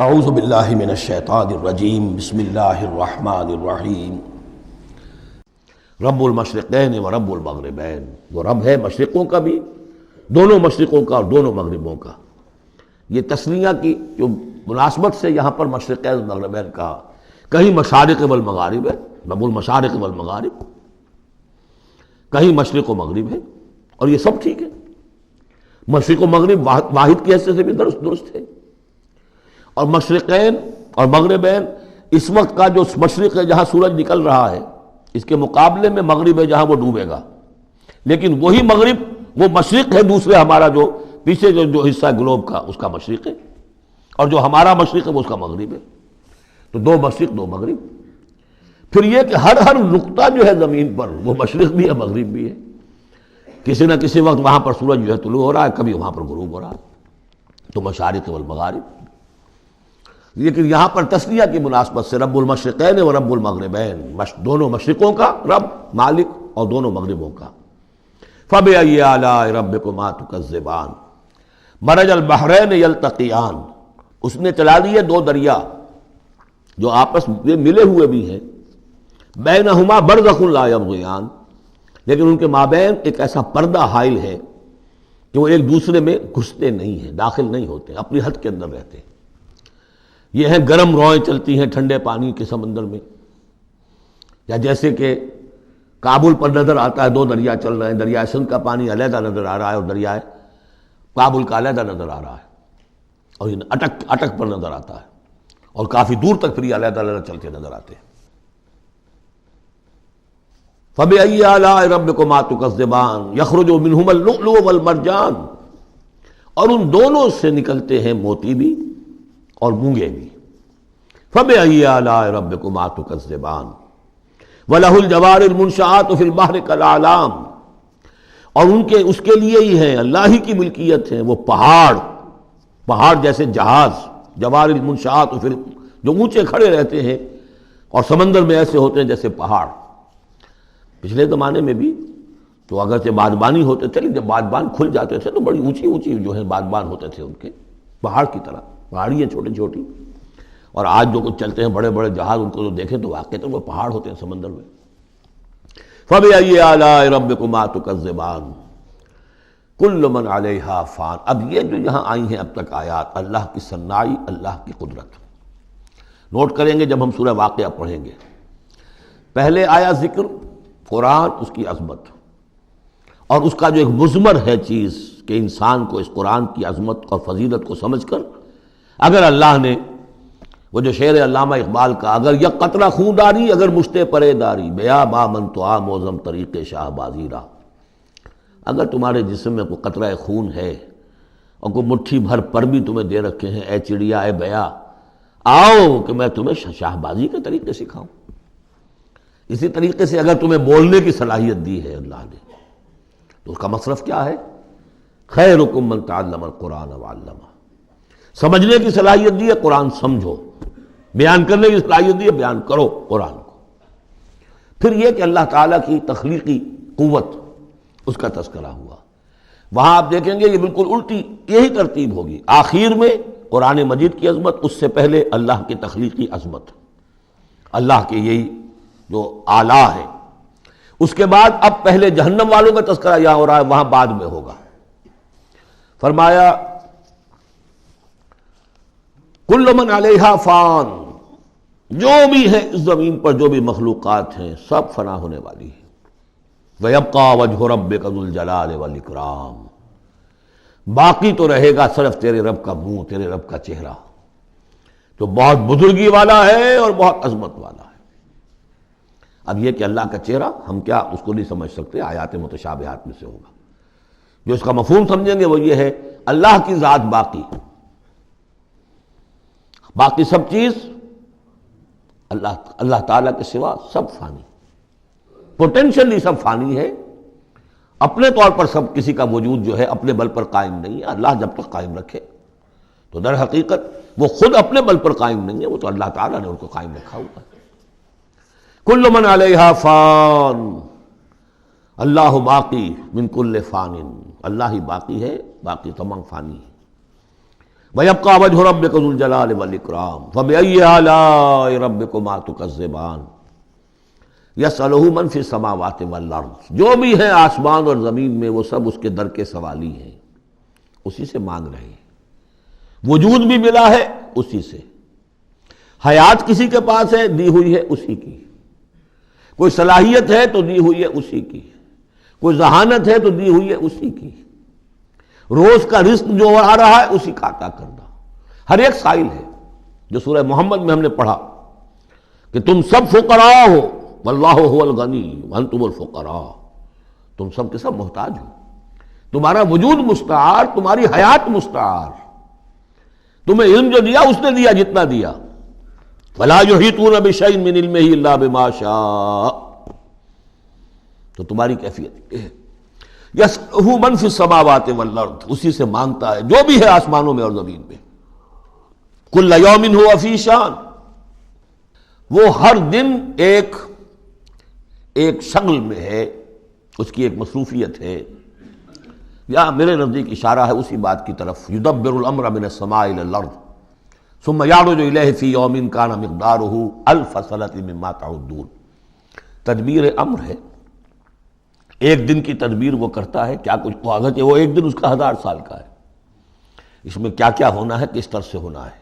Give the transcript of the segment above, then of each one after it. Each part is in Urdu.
اعوذ باللہ من الشیطان الرجیم بسم اللہ الرحمن الرحیم رب المشرقین و رب المغربین، وہ رب ہے مشرقوں کا بھی، دونوں مشرقوں کا اور دونوں مغربوں کا۔ یہ تسنیہ کی جو مناسبت سے یہاں پر مشرقین و مغربین کہا، کہیں مشارق والمغارب ہے، رب المشارق والمغارب، کہیں مشرق و مغرب ہے، اور یہ سب ٹھیک ہے۔ مشرق و مغرب واحد کی حیثیت سے بھی درست ہے، اور مشرقین اور مغربین اس وقت کا جو مشرق ہے جہاں سورج نکل رہا ہے، اس کے مقابلے میں مغرب ہے جہاں وہ ڈوبے گا، لیکن وہی مغرب وہ مشرق ہے دوسرے ہمارا جو پیچھے جو حصہ ہے گلوب کا، اس کا مشرق ہے، اور جو ہمارا مشرق ہے وہ اس کا مغرب ہے۔ تو دو مشرق دو مغرب۔ پھر یہ کہ ہر نقطہ جو ہے زمین پر وہ مشرق بھی ہے مغرب بھی ہے، کسی نہ کسی وقت وہاں پر سورج جو ہے طلوع ہو رہا ہے، کبھی وہاں پر غروب ہو رہا ہے، تو مشارق والمغارب۔ لیکن یہاں پر تسنیہ کی مناسبت سے رب المشرقین و رب المغربین، دونوں مشرقوں کا رب مالک اور دونوں مغربوں کا۔ فَبِأَيِّ آلَاءِ رَبِّكُمَا تُكَذِّبَانِ مَرَجَ الْبَحْرَيْنِ يَلْتَقِيَانِ، اس نے چلا دیے دو دریا جو آپس میں ملے ہوئے بھی ہیں، بَيْنَهُمَا بَرْزَخٌ لَا يَبْغِيَانِ، لیکن ان کے مابین ایک ایسا پردہ حائل ہے کہ وہ ایک دوسرے میں گھستے نہیں ہیں، داخل نہیں ہوتے، اپنی حد کے اندر رہتے ہیں۔ یہ ہیں گرم روئیں چلتی ہیں ٹھنڈے پانی کے سمندر میں، یا جیسے کہ کابل پر نظر آتا ہے دو دریا چل رہے ہیں، دریائے سندھ کا پانی علیحدہ نظر آ رہا ہے اور دریائے کابل کا علیحدہ نظر آ رہا ہے، اور یہ اٹک پر نظر آتا ہے، اور کافی دور تک پھر یہ علیحدہ علیحدہ چلتے نظر آتے ہیں۔ فَبِأَيِّ آلَاءِ رَبِّكُمَا تُكَذِّبَانِ يَخْرُجُ مِنْهُمَا اللُّؤْلُؤُ وَالْمَرْجَانُ، اور ان دونوں سے نکلتے ہیں موتی بھی اور مونگے بھی۔ فَبِأَيِّ آلَاءِ رَبِّكُمَا تُكَذِّبَانِ وَلَهُ الْجَوَارِ الْمُنشَآتُ فِي الْبَحْرِ كَالْأَعْلَامِ، اور اس کے لیے ہی ہیں، اللہ ہی کی ملکیت ہے وہ پہاڑ جیسے جہاز، جوار المنشآت جو اونچے کھڑے رہتے ہیں اور سمندر میں ایسے ہوتے ہیں جیسے پہاڑ۔ پچھلے زمانے میں بھی تو اگرچہ بادبانی ہوتے تھے، لیکن جب بادبان کھل جاتے تھے تو بڑی اونچی جو ہے بادبان ہوتے تھے ان کے، پہاڑ کی طرح، پہاڑی ہیں چھوٹی چھوٹی، اور آج جو کچھ چلتے ہیں بڑے بڑے جہاز، ان کو جو دیکھیں تو واقعی وہ پہاڑ ہوتے ہیں سمندر میں۔ فَبِأَيِّ آلَاءِ رَبِّكُمَا تُكَذِّبَانِ كُلُّ مَنْ عَلَيْهَا فَانٍ۔ اب یہ جو یہاں آئی ہیں اب تک آیات، اللہ کی صنائی، اللہ کی قدرت نوٹ کریں گے جب ہم سورہ واقعہ پڑھیں گے۔ پہلے آیا ذکر قرآن، اس کی عظمت، اور اس کا جو ایک مضمر ہے چیز کہ انسان کو اس قرآن کی عظمت اور فضیلت کو سمجھ کر، اگر اللہ نے وہ جو شعر علامہ اقبال کا، اگر یک قطرہ خون داری اگر مشتے پرے داری، بیا با من تو آ موزم طریق شاہ بازی را، اگر تمہارے جسم میں کوئی قطرہ خون ہے اور کوئی مٹھی بھر پر بھی تمہیں دے رکھے ہیں، اے چڑیا اے بیا، آؤ کہ میں تمہیں شاہ بازی کے طریقے سکھاؤں۔ اسی طریقے سے اگر تمہیں بولنے کی صلاحیت دی ہے اللہ نے، تو اس کا مصرف کیا ہے؟ خیرکم من تعلم القرآن وعلمہ، سمجھنے کی صلاحیت دی ہے قرآن سمجھو، بیان کرنے کی صلاحیت دی ہے بیان کرو قرآن کو۔ پھر یہ کہ اللہ تعالیٰ کی تخلیقی قوت، اس کا تذکرہ ہوا۔ وہاں آپ دیکھیں گے یہ بالکل الٹی یہی ترتیب ہوگی، آخر میں قرآن مجید کی عظمت، اس سے پہلے اللہ کی تخلیقی عظمت، اللہ کے یہی جو اعلیٰ ہے، اس کے بعد اب پہلے جہنم والوں کا تذکرہ یہاں ہو رہا ہے، وہاں بعد میں ہوگا۔ فرمایا کل من علیہا فان، جو بھی ہے اس زمین پر جو بھی مخلوقات ہیں سب فنا ہونے والی ہے۔ وَيَبْقَى وَجْهُ رَبِّكَ ذُو الْجَلَالِ وَالْإِكْرَامِ، باقی تو رہے گا صرف تیرے رب کا منہ، تیرے رب کا چہرہ، جو بہت بزرگی والا ہے اور بہت عظمت والا ہے۔ اب یہ کہ اللہ کا چہرہ ہم کیا اس کو نہیں سمجھ سکتے، آیات متشابہات میں سے ہوگا۔ جو اس کا مفہوم سمجھیں گے وہ یہ ہے اللہ کی ذات باقی سب چیز اللہ تعالیٰ کے سوا سب فانی، پوٹینشلی سب فانی ہے، اپنے طور پر سب کسی کا وجود جو ہے اپنے بل پر قائم نہیں ہے۔ اللہ جب تک قائم رکھے تو در حقیقت وہ خود اپنے بل پر قائم نہیں ہے، وہ تو اللہ تعالیٰ نے ان کو قائم رکھا ہوا ہے۔ کل من علیہا فان، اللہ باقی من کل فان، اللہ ہی باقی ہے، باقی تمام فانی ہے۔ وَيَبْقَى وَجْهُ رَبِّكَ ذُو الْجَلَالِ وَالْإِكْرَامِ فَبِأَيِّ آلَاءِ رَبِّكُمَا تُكَذِّبَانِ يَسْأَلُهُ مَنْ فِي السَّمَاوَاتِ وَالْأَرْضِ، جو بھی ہیں آسمان اور زمین میں وہ سب اس کے در کے سوالی ہیں، اسی سے مانگ رہے ہیں۔ وجود بھی ملا ہے اسی سے، حیات کسی کے پاس ہے دی ہوئی ہے اسی کی، کوئی صلاحیت ہے تو دی ہوئی ہے اسی کی، کوئی ذہانت ہے تو دی ہوئی ہے اسی کی، روز کا رزق جو آ رہا ہے اسی کا عطا کرنا، ہر ایک سائل ہے۔ جو سورہ محمد میں ہم نے پڑھا کہ تم سب فقراء ہو واللہ هو الغنی وانتم الفقراء، تم سب کے سب محتاج ہو، تمہارا وجود مستعار، تمہاری حیات مستعار، تمہیں علم جو دیا اس نے دیا جتنا دیا، ولا یحیطون بشیء من علمہ الا بما شاء، تو تمہاری کیفیت یہ ہے۔ یسألہ من فی السماوات والارض، اسی سے مانگتا ہے جو بھی ہے آسمانوں میں اور زمین میں۔ کل یوم ہوا فی شان، وہ ہر دن ایک شغل میں ہے، اس کی ایک مصروفیت ہے، یا میرے نزدیک اشارہ ہے اسی بات کی طرف، یدبر الامر من السماء الى الارض ثم یعرج الیہ فی یوم کان مقدارہ الف سنۃ مما تعدون۔ تدبیر امر ہے، ایک دن کی تدبیر وہ کرتا ہے، کیا کچھ اگرچہ وہ ایک دن اس کا 1000 سال کا ہے، اس میں کیا کیا ہونا ہے، کس طرح سے ہونا ہے،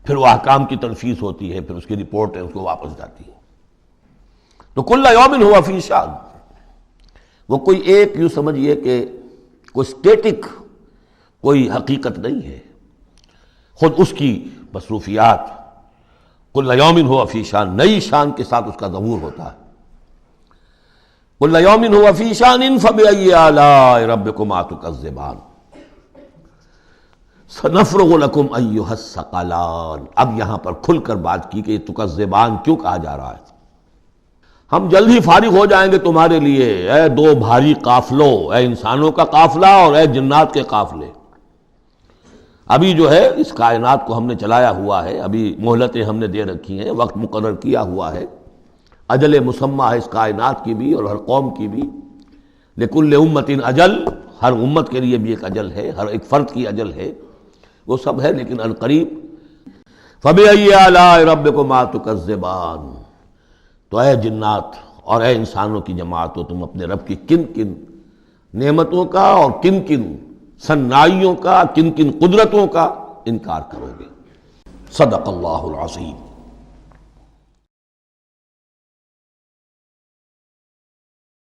پھر وہ احکام کی تنفیذ ہوتی ہے، پھر اس کی رپورٹ ہے، اس کو واپس جاتی ہے۔ تو کل یوم ہوا فی شان، وہ کوئی ایک یوں سمجھیے کہ کوئی اسٹیٹک کوئی حقیقت نہیں ہے، خود اس کی مصروفیات، کل یوم ہوا فی شان، نئی شان کے ساتھ اس کا ظہور ہوتا ہے۔ کل یوم ہوا فی شان فبأی آلاء ربکما تکذبان سنفرغ لکم ایھا الثقلان۔ اب یہاں پر کھل کر بات کی کہ یہ تکذبان کیوں کہا جا رہا ہے، ہم جلد ہی فارغ ہو جائیں گے تمہارے لیے، اے دو بھاری قافلوں، اے انسانوں کا قافلہ اور اے جنات کے قافلے۔ ابھی جو ہے اس کائنات کو ہم نے چلایا ہوا ہے، ابھی مہلتیں ہم نے دے رکھی ہیں، وقت مقرر کیا ہوا ہے، اجل مسمى ہے اس کائنات کی بھی اور ہر قوم کی بھی، لکل امت اجل، ہر امت کے لیے بھی ایک اجل ہے، ہر ایک فرد کی اجل ہے، وہ سب ہے، لیکن عنقریب۔ فبأي آلاء ربكما تكذبان، تو اے جنات اور اے انسانوں کی جماعتوں، تم اپنے رب کی کن کن نعمتوں کا اور کن کن صنائیوں کا، کن کن قدرتوں کا انکار کرو گے۔ صدق اللہ العظیم۔